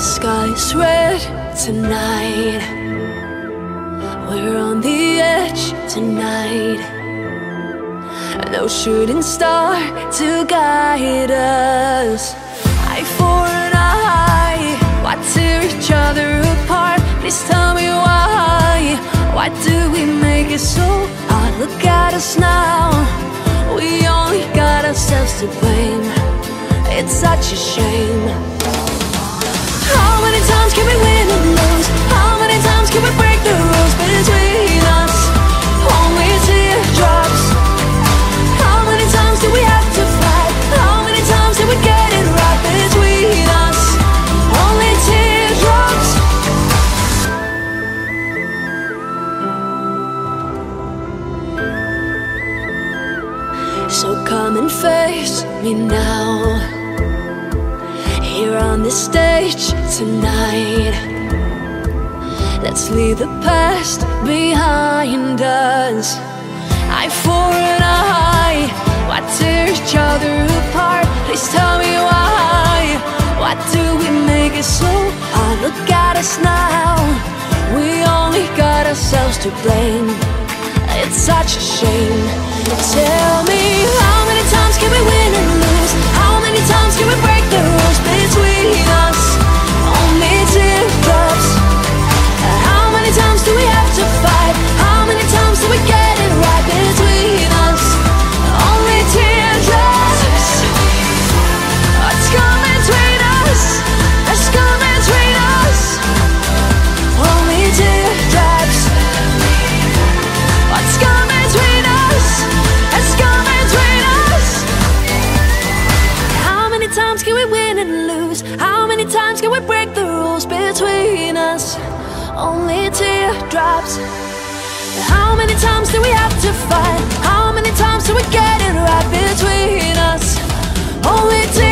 sky's red tonight. We're on the edge tonight. No shooting star to guide us. Eye for an eye, why tear each other apart? Please tell me why. Why do we make it so hard? Look at us now, we only got ourselves to blame. It's such a shame. How many times can we win and lose? How many times can we break the rules between us? Only teardrops. How many times do we have to fight? How many times did we get it right between us? Only teardrops. So come and face me now, here on this stage tonight. Let's leave the past behind us. Eye for an eye, why tear each other apart? Please tell me why. Why do we make it so hard? Look at us now, we only got ourselves to blame. It's such a shame. Tell me, how many times can we win and lose? How many times can we break the rules between us? Only teardrops. How many times do we have to fight? How many times do we get it right between us? Only teardrops. What's coming between us? What's coming between us? Only teardrops. What's coming between us? What's coming between us? How many times can we win and lose? How many times can we break the rules between us? Only teardrops. How many times do we have to fight? How many times do we get it right between us? Only teardrops.